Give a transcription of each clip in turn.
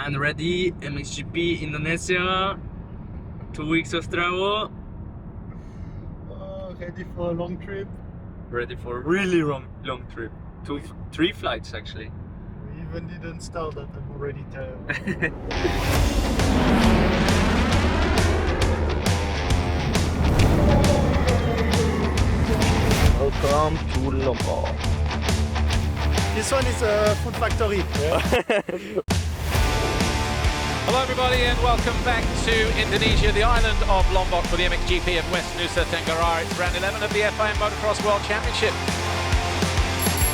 And ready, MXGP Indonesia, 2 weeks of travel. Ready for a long trip. Ready for a really long trip. 3 flights actually. We even didn't start that, I'm already tired. Welcome to Lombok. This one is a food factory. Yeah. Hello everybody and welcome back to Indonesia, the island of Lombok for the MXGP of West Nusa Tenggara. It's round 11 of the FIM Motocross World Championship.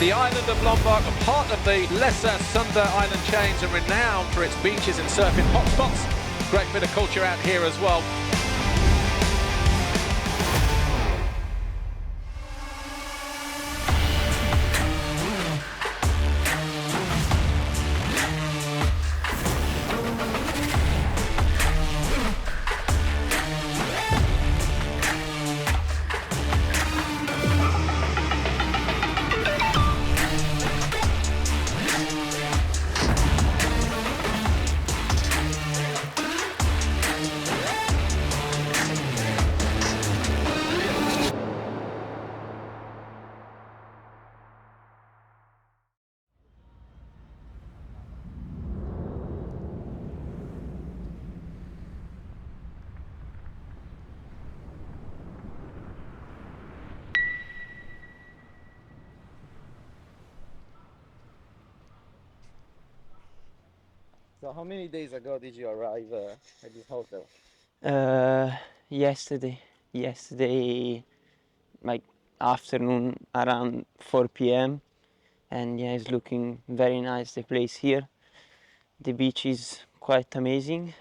The island of Lombok, a part of the lesser Sunda Island chains and renowned for its beaches and surfing hotspots. Great bit of culture out here as well. So how many days ago did you arrive at this hotel? Yesterday, like afternoon around 4 p.m. And yeah, it's looking very nice, the place here. The beach is quite amazing.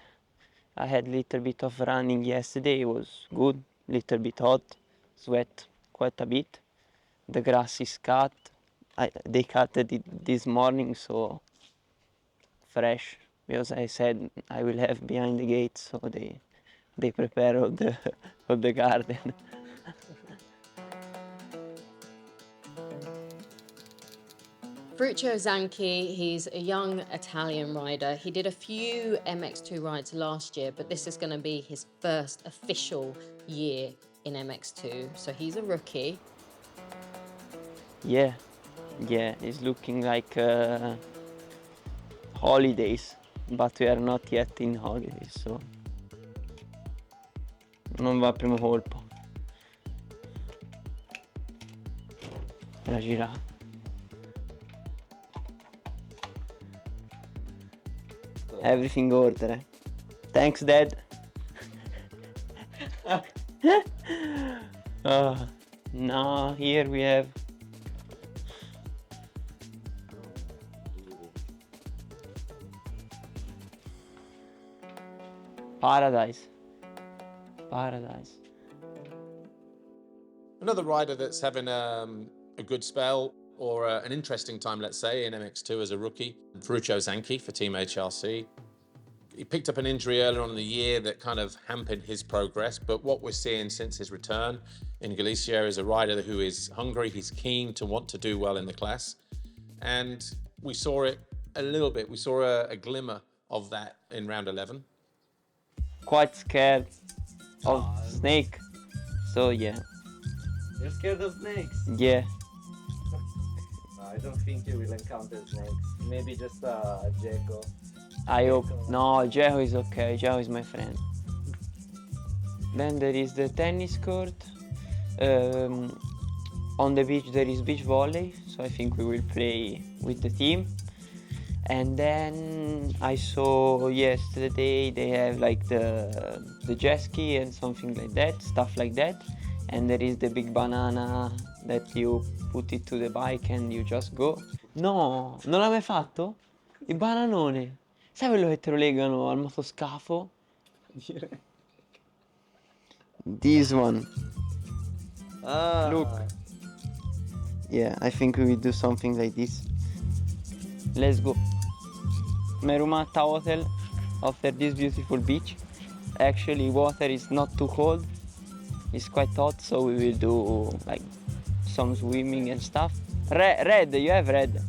I had a little bit of running yesterday, it was good, little bit hot, sweat quite a bit. The grass is cut, they cut it this morning, so fresh. Because I said I will have behind the gate, so they prepare all the garden. Ferruccio Zanchi, he's a young Italian rider. He did a few MX2 rides last year, but this is going to be his first official year in MX2. So he's a rookie. Yeah, it's looking like holidays. But we are not yet in holidays, so non va primo colpo. La girata. Everything order. Thanks, Dad. Now here we have Paradise. Another rider that's having a good spell or an interesting time, let's say, in MX2 as a rookie, Ferruccio Zanchi for Team HRC. He picked up an injury earlier on in the year that kind of hampered his progress, but what we're seeing since his return in Galicia is a rider who is hungry, he's keen to want to do well in the class, and we saw it a little bit. We saw a glimmer of that in round 11. Quite scared of snake, so yeah. You're scared of snakes? Yeah. No, I don't think you will encounter snakes. Maybe just a gecko. I hope. No, Geo is okay. Geo is my friend. Then there is the tennis court. On the beach there is beach volley, so I think we will play with the team. And then I saw yesterday they have like the jet ski and something like that, stuff like that. And there is the big banana that you put it to the bike and you just go. No, non l'hai mai fatto? Il bananone. Sai quello che te lo legano al motoscafo? This one. Look. Yeah, I think we will do something like this. Let's go. Merumata Hotel after this beautiful beach. Actually, water is not too cold. It's quite hot, so we will do like some swimming and stuff. Red, you have red.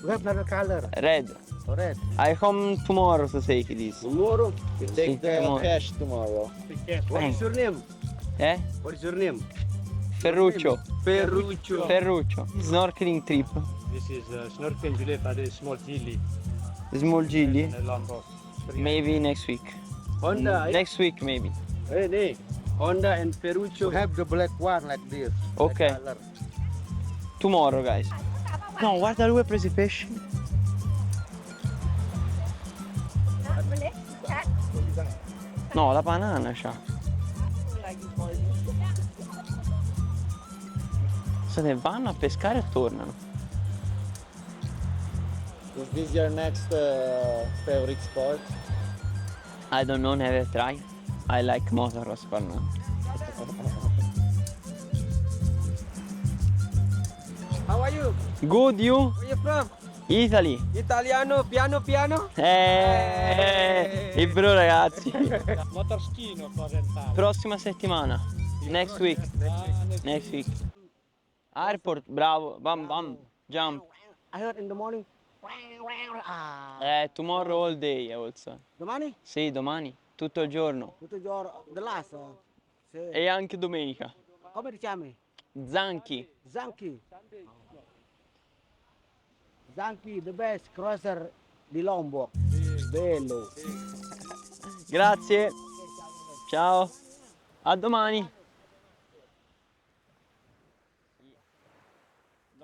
We have another color. Red. Red. I come tomorrow to take this. Tomorrow, you See, take the tomorrow. cash tomorrow. What is your name? Eh? What is your name? Ferruccio. Ferruccio. Ferruccio. Snorkeling trip. This is snorkeling today for the small gilly. Small gilly. In Lombok. Maybe next week. Honda. Next week maybe. Hey, Honda and Ferruccio have the black one like this. Ok. Black color. Tomorrow, guys. No, guarda lui ha preso i pesci. No, la banana c'ha. Se ne vanno a pescare e tornano. Is this your next favorite sport? I don't know, never try. I like motocross for now. How are you? Good, you? Where you from? Italy. Italiano, piano. Il bro, ragazzi. Motorschino parentale. Prossima settimana. Next week. Next week. Airport, bravo. Bam, bam. Jump. I heard in the morning. Tomorrow all day also. Domani? Sì, domani. Tutto il giorno. Tutto il giorno. The last. Sì. E anche domenica. Come ti chiami? Zanchi. Zanchi. Zanchi, the best crosser di Lombok. Bello. Grazie. Ciao. A domani.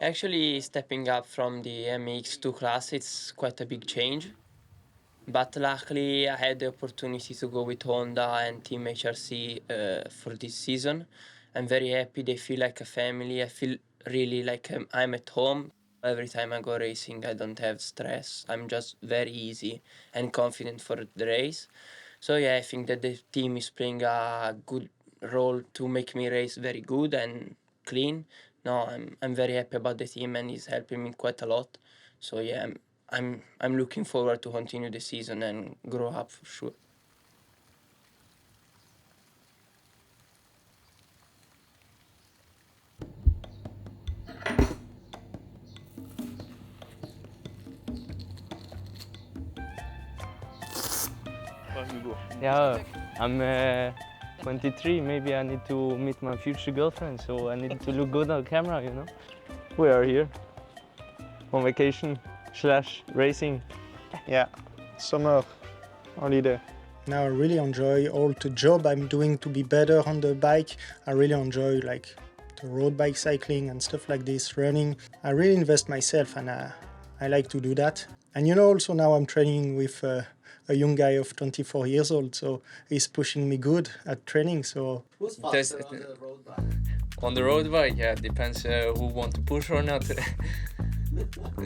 Actually, stepping up from the MX2 class, it's quite a big change. But luckily, I had the opportunity to go with Honda and Team HRC for this season. I'm very happy. They feel like a family. I feel really like I'm at home. Every time I go racing, I don't have stress. I'm just very easy and confident for the race. So yeah, I think that the team is playing a good role to make me race very good and clean. No, I'm very happy about the team and he's helping me quite a lot. So yeah, I'm looking forward to continue the season and grow up for sure. Yeah, I'm 23. Maybe I need to meet my future girlfriend, so I need to look good on camera, you know. We are here on vacation / racing. Yeah, summer holiday. Now I really enjoy all the job I'm doing to be better on the bike. I really enjoy like the road bike cycling and stuff like this, running. I really invest myself and I like to do that. And you know, also now I'm training with a young guy of 24 years old, so he's pushing me good at training. So Who's faster on the road bike? On the road bike, yeah, depends who want to push or not.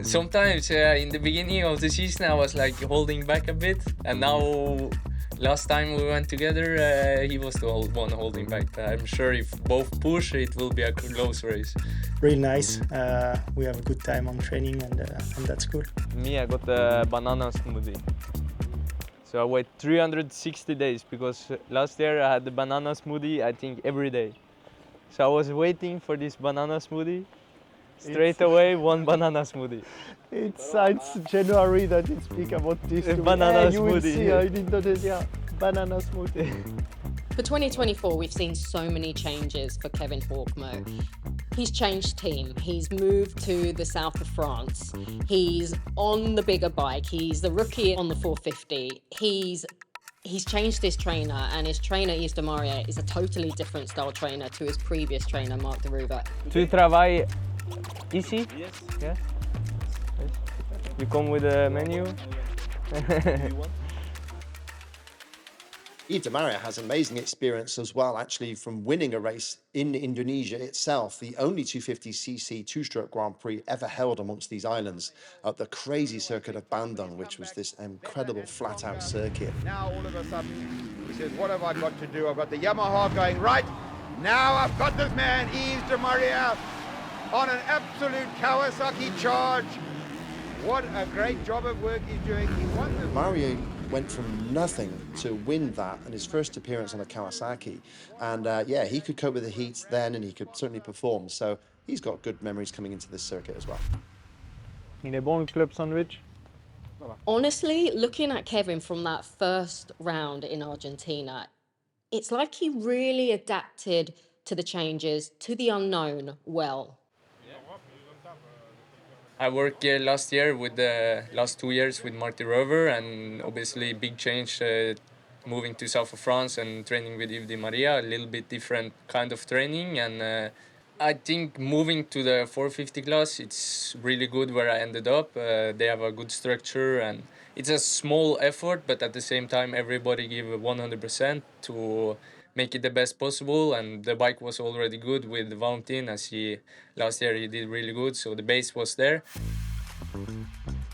Sometimes in the beginning of the season I was like holding back a bit, and now last time we went together he was the one holding back. I'm sure if both push it will be a close race. really nice. We have a good time on training and that's good. Me, I got a banana smoothie. So I wait 360 days because last year I had the banana smoothie, I think, every day. So I was waiting for this banana smoothie. Straight away, one banana smoothie. It's January that you speak about this. Banana you will smoothie. see in Indonesia, banana smoothie. For 2024, we've seen so many changes for Kevin Horgmo. He's changed team. He's moved to the south of France. He's on the bigger bike. He's the rookie on the 450. He's changed his trainer, and his trainer, Yves Demaria, is a totally different style trainer to his previous trainer, Marc de Ruva. Tu travailles ici? Yes. Yeah. You come with a menu? Yves Demaria has amazing experience as well, actually, from winning a race in Indonesia itself, the only 250cc two-stroke Grand Prix ever held amongst these islands at the crazy circuit of Bandung, which was this incredible flat-out circuit. Now, all of a sudden, he says, what have I got to do? I've got the Yamaha going right. Now I've got this man, Yves Demaria, on an absolute Kawasaki charge. What a great job of work he's doing. He won the... Mario went from nothing to win that in his first appearance on a Kawasaki. And yeah, he could cope with the heat then and he could certainly perform. So he's got good memories coming into this circuit as well. Il est bon le club sandwich? Honestly, looking at Kevin from that first round in Argentina, it's like he really adapted to the changes, to the unknown well. I worked last year with the last 2 years with Marty Rover, and obviously big change moving to south of France and training with Yves Demaria, a little bit different kind of training. And I think moving to the 450 class, it's really good where I ended up. They have a good structure and it's a small effort, but at the same time, everybody give 100% to make it the best possible. And the bike was already good with Valentin, as last year he did really good, so the base was there.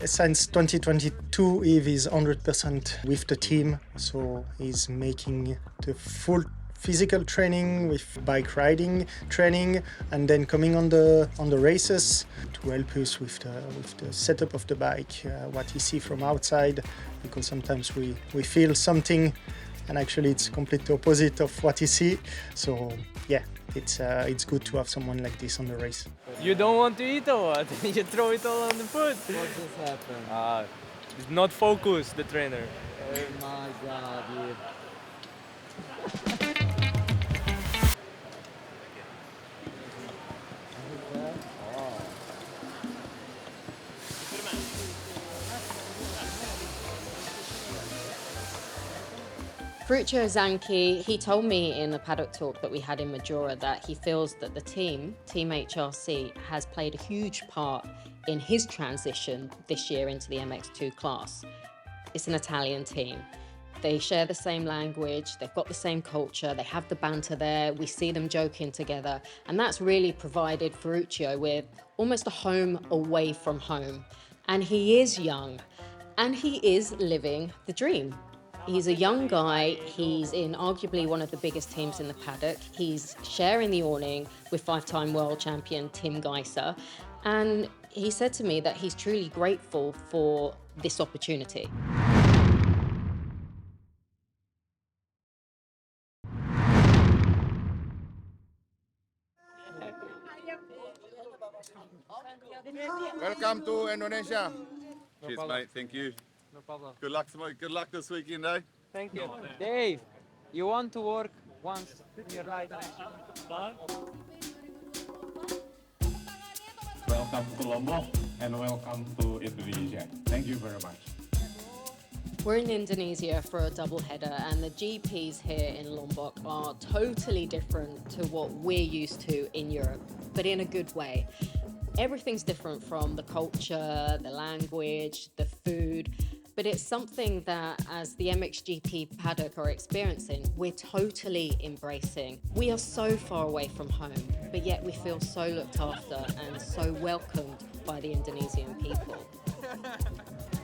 Since 2022, Yves is 100% with the team, so he's making the full physical training with bike riding training, and then coming on the races to help us with the setup of the bike, what he see from outside, because sometimes we feel something and actually it's completely opposite of what you see. So yeah, it's good to have someone like this on the race. You don't want to eat or what? You throw it all on the foot. What just happened? It's not focused, the trainer. Oh my God, dude. Ferruccio Zanchi, he told me in a paddock talk that we had in Maggiora that he feels that the Team HRC, has played a huge part in his transition this year into the MX2 class. It's an Italian team. They share the same language, they've got the same culture, they have the banter there, we see them joking together, and that's really provided Ferruccio with almost a home away from home. And he is young, and he is living the dream. He's a young guy, he's in arguably one of the biggest teams in the paddock, he's sharing the awning with five-time world champion Tim Geiser, and he said to me that he's truly grateful for this opportunity. Welcome to Indonesia. Cheers, mate. Thank you. No problem. Good luck, good luck this weekend, eh? Thank you. Dave, you want to work once in your life? Welcome to Lombok and welcome to Indonesia. Thank you very much. We're in Indonesia for a double header, and the GPs here in Lombok are totally different to what we're used to in Europe, but in a good way. Everything's different, from the culture, the language, the food, but it's something that, as the MXGP paddock are experiencing, we're totally embracing. We are so far away from home, but yet we feel so looked after and so welcomed by the Indonesian people.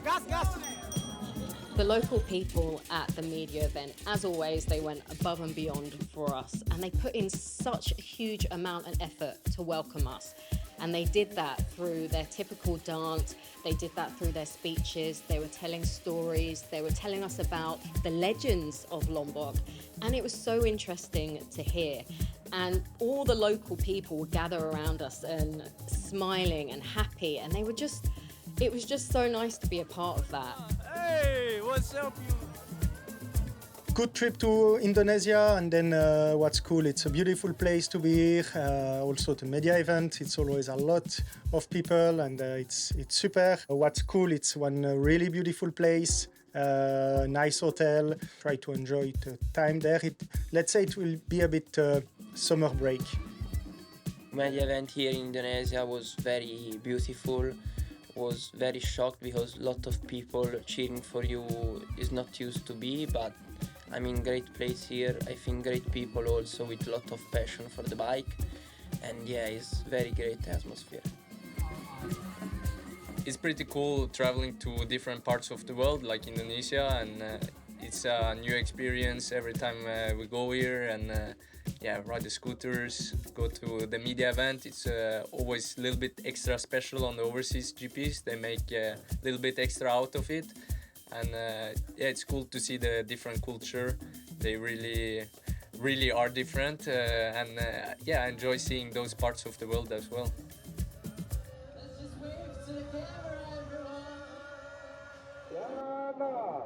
Gas, gas! The local people at the media event, as always, they went above and beyond for us, and they put in such a huge amount of effort to welcome us. And they did that through their typical dance, they did that through their speeches, they were telling stories, they were telling us about the legends of Lombok, and it was so interesting to hear. And all the local people would gather around us and smiling and happy, and it was just so nice to be a part of that. Hey, what's up, you? Good trip to Indonesia, and then what's cool, it's a beautiful place to be here. Also the media event, it's always a lot of people, and it's super. What's cool, it's one really beautiful place, nice hotel. Try to enjoy the time there. Let's say it will be a bit summer break. Media event here in Indonesia was very beautiful. Was very shocked because a lot of people cheering for you is not used to be, but I mean, great place here. I think great people also with a lot of passion for the bike, and yeah, it's very great atmosphere. It's pretty cool traveling to different parts of the world like Indonesia, and it's a new experience every time we go here, and yeah, ride the scooters, go to the media event. It's always a little bit extra special on the overseas GPs. They make a little bit extra out of it. And yeah, it's cool to see the different culture. They really are different, and yeah, I enjoy seeing those parts of the world as well. Let's just wave to the camera. mana?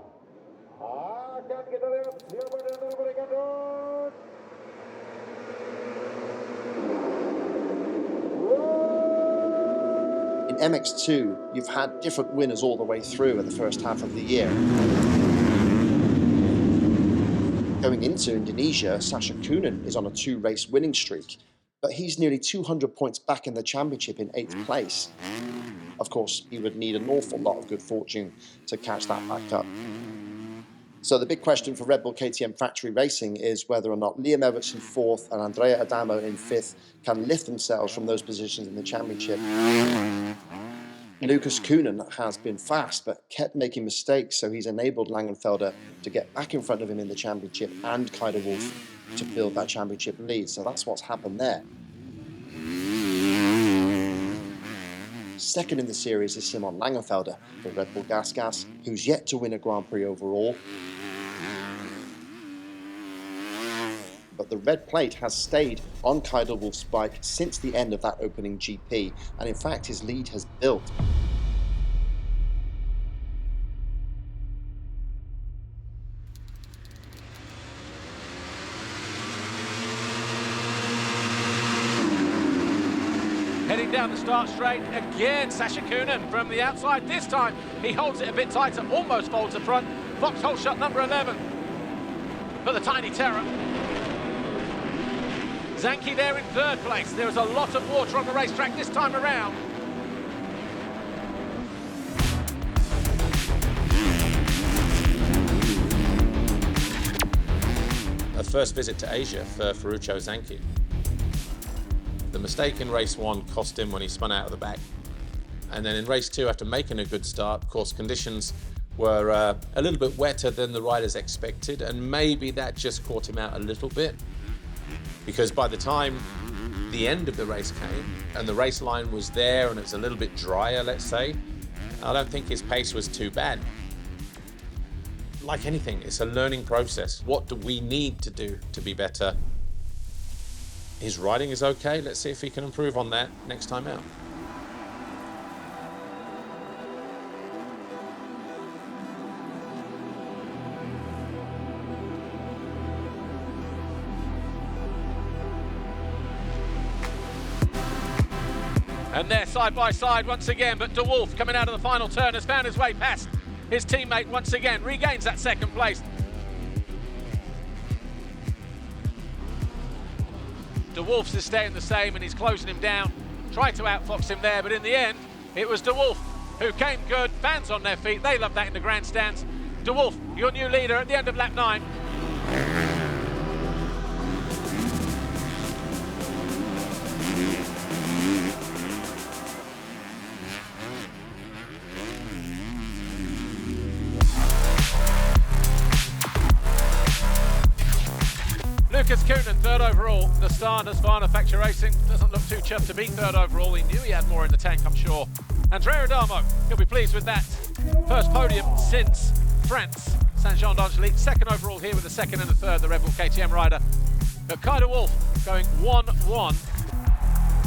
Akan kita lihat siapa yang akan memberikan dot. In MX2, you've had different winners all the way through in the first half of the year. Going into Indonesia, Sasha Kunin is on a 2-race winning streak, but he's nearly 200 points back in the championship in 8th place. Of course, he would need an awful lot of good fortune to catch that back up. So the big question for Red Bull KTM Factory Racing is whether or not Liam Everts in 4th and Andrea Adamo in 5th can lift themselves from those positions in the championship. Lucas Kunin has been fast, but kept making mistakes, so he's enabled Langenfelder to get back in front of him in the championship and Kaiser Wolf to build that championship lead. So that's what's happened there. Second in the series is Simon Langenfelder for Red Bull Gas, who's yet to win a Grand Prix overall. But the red plate has stayed on Kaiser Wolf's bike since the end of that opening GP, and in fact his lead has built. Heading down the start straight, again Sasha Kunin from the outside. This time he holds it a bit tighter, almost folds the front. Foxhole shot number 11 for the Tiny Terror. Zanchi there in 3rd place. There is a lot of water on the racetrack this time around. A first visit to Asia for Ferruccio Zanchi. The mistake in race 1 cost him when he spun out of the back. And then in race 2, after making a good start, of course, conditions were a little bit wetter than the riders expected, and maybe that just caught him out a little bit. Because by the time the end of the race came and the race line was there and it's a little bit drier, let's say, I don't think his pace was too bad. Like anything, it's a learning process. What do we need to do to be better? His riding is okay. Let's see if he can improve on that next time out. And they're side by side once again, but De Wolf coming out of the final turn has found his way past his teammate once again, regains that 2nd place. De Wolf's is staying the same and he's closing him down, tried to outfox him there, but in the end, it was De Wolf who came good, fans on their feet, they love that in the grandstands. De Wolf, your new leader at the end of lap 9. Lucas Kunin, 3rd overall. The star Husqvarna Factory Racing doesn't look too chuffed to be 3rd overall. He knew he had more in the tank, I'm sure. Andrea Adamo, he'll be pleased with that. First podium since France, Saint-Jean d'Angély. 2nd overall here with the 2nd and the 3rd, the Red Bull KTM rider. But Kaiser Wolf going 1-1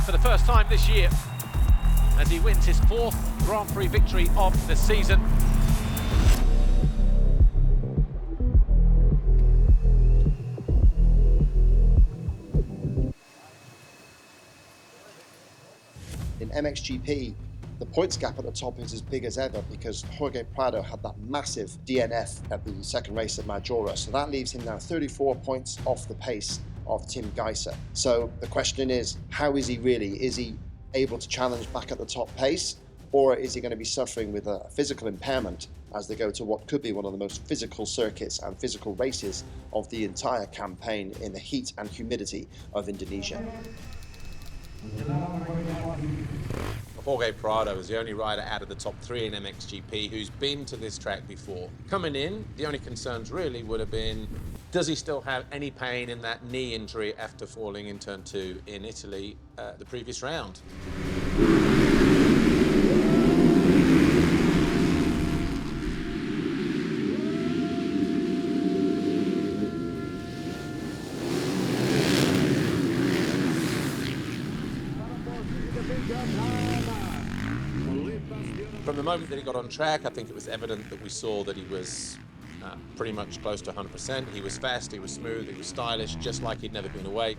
for the first time this year as he wins his 4th Grand Prix victory of the season. In MXGP, the points gap at the top is as big as ever because Jorge Prado had that massive DNF at the 2nd race at Maggiora. So that leaves him now 34 points off the pace of Tim Geiser. So the question is, how is he really? Is he able to challenge back at the top pace, or is he going to be suffering with a physical impairment as they go to what could be one of the most physical circuits and physical races of the entire campaign in the heat and humidity of Indonesia? Jorge Prado is the only rider out of the top 3 in MXGP who's been to this track before. Coming in, the only concerns really would have been, does he still have any pain in that knee injury after falling in turn 2 in Italy the previous round? From the moment that he got on track, I think it was evident that we saw that he was pretty much close to 100%. He was fast, he was smooth, he was stylish, just like he'd never been away.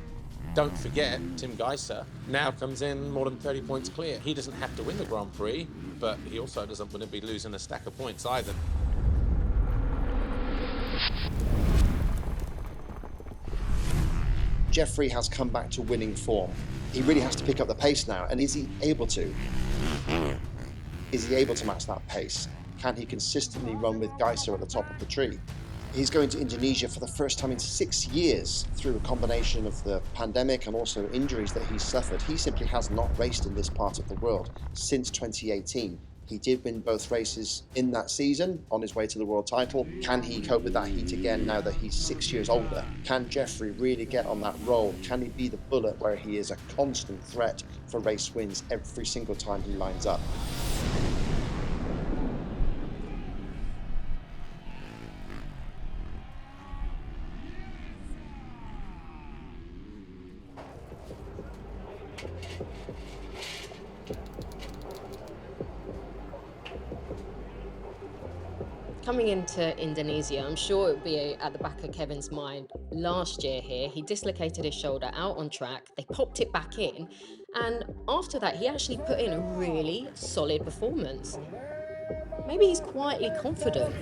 Don't forget, Tim Geiser now comes in more than 30 points clear. He doesn't have to win the Grand Prix, but he also doesn't want to be losing a stack of points either. Jeffrey has come back to winning form. He really has to pick up the pace now, and is he able to? Is he able to match that pace? Can he consistently run with Geiser at the top of the tree? He's going to Indonesia for the first time in 6 years through a combination of the pandemic and also injuries that he's suffered. He simply has not raced in this part of the world since 2018. He did win both races in that season on his way to the world title. Can he cope with that heat again now that he's 6 years older? Can Jeffrey really get on that roll? Can he be the bullet where he is a constant threat for race wins every single time he lines up? Coming into Indonesia, I'm sure it would be at the back of Kevin's mind. Last year here, he dislocated his shoulder out on track. They popped it back in. And after that, he actually put in a really solid performance. Maybe he's quietly confident.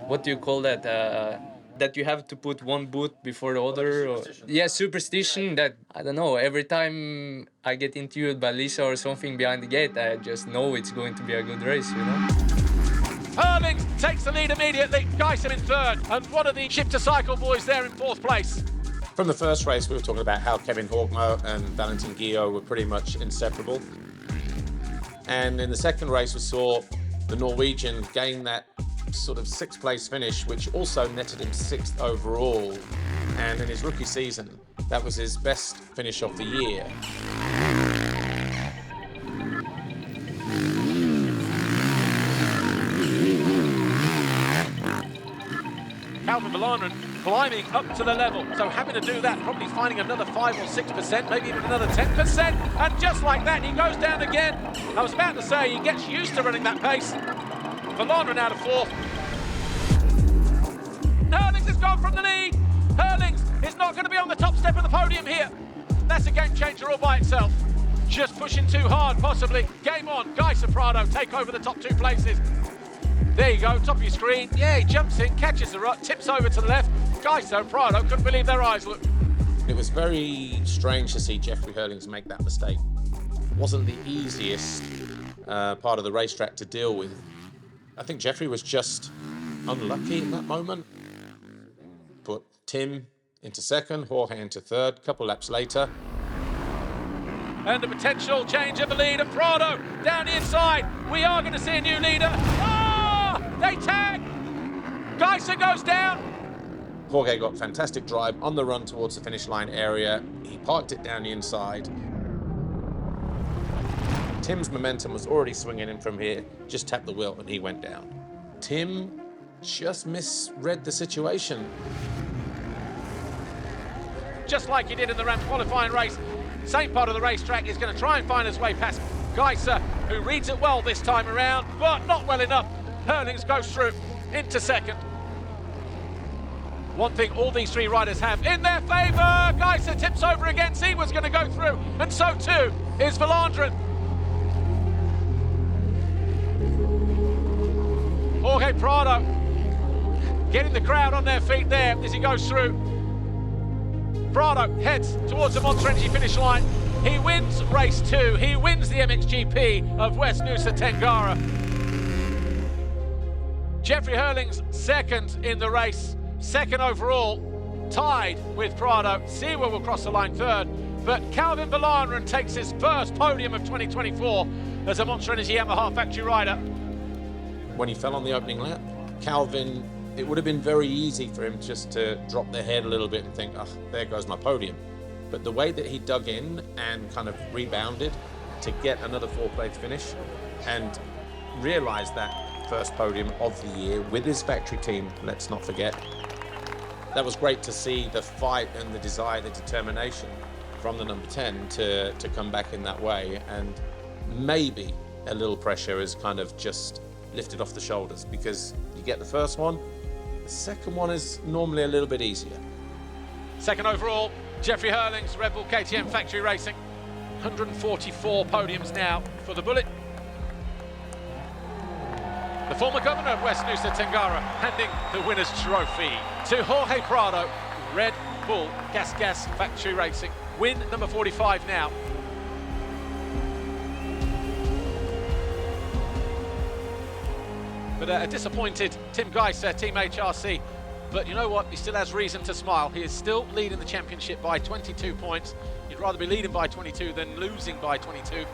What do you call that? That you have to put one boot before the other? Or... Yeah, superstition that, I don't know, every time I get interviewed by Lisa or something behind the gate, I just know it's going to be a good race, you know? Herlings takes the lead immediately, Geiser in third, and one of the Ship to Cycle boys there in fourth place. From the first race, we were talking about how Kevin Horgmo and Valentin Guillod were pretty much inseparable. And in the second race, we saw the Norwegian gain that sort of sixth place finish, which also netted him sixth overall. And in his rookie season, that was his best finish of the year. Calvin Malin climbing up to the level, so having to do that, probably finding another 5 or 6%, maybe even another 10%, and just like that, he goes down again. I was about to say, he gets used to running that pace. Malin out of fourth. Herlings has gone from the lead. Herlings is not going to be on the top step of the podium here. That's a game changer all by itself. Just pushing too hard, possibly. Game on. Geiser Prado take over the top two places. There you go, top of your screen. Yeah, he jumps in, catches the rut, tips over to the left. Geiser Prado couldn't believe their eyes. Look. It was very strange to see Jeffrey Herlings make that mistake. It wasn't the easiest part of the racetrack to deal with. I think Jeffrey was just unlucky in that moment. Put Tim into second, Jorge into third, a couple laps later. And the potential change of the lead, and Prado down the inside. We are going to see a new leader. Ah! They tag! Geiser goes down. Jorge got fantastic drive on the run towards the finish line area. He parked it down the inside. Tim's momentum was already swinging in from here, just tapped the wheel and he went down. Tim just misread the situation. Just like he did in the ramp qualifying race, same part of the racetrack, is going to try and find his way past Geiser, who reads it well this time around, but not well enough. Herlings goes through into second. One thing all these three riders have in their favour, Geiser tips over against, he was going to go through, and so too is Valandrin. Jorge Prado getting the crowd on their feet there as he goes through. Prado heads towards the Monster Energy finish line. He wins race 2. He wins the MXGP of West Nusa Tenggara. Jeffrey Herlings second in the race, second overall, tied with Prado. Siwa will cross the line third, but Calvin Valandrin takes his first podium of 2024 as a Monster Energy Yamaha factory rider. When he fell on the opening lap, Calvin, it would have been very easy for him just to drop their head a little bit and think, oh, there goes my podium. But the way that he dug in and kind of rebounded to get another fourth place finish, and realised that first podium of the year with his factory team, let's not forget. That was great to see the fight and the desire, the determination from the number 10 to come back in that way, and maybe a little pressure is kind of just lifted off the shoulders, because you get the first one, the second one is normally a little bit easier. Second overall, Jeffrey Hurlings, Red Bull KTM Factory Racing. 144 podiums now for the Bullet. The former governor of West Nusa Tenggara handing the winner's trophy to Jorge Prado, Red Bull Gas Factory Racing. Win number 45 now. But a disappointed Tim Geiser, Team HRC. But you know what? He still has reason to smile. He is still leading the championship by 22 points. You'd rather be leading by 22 than losing by 22.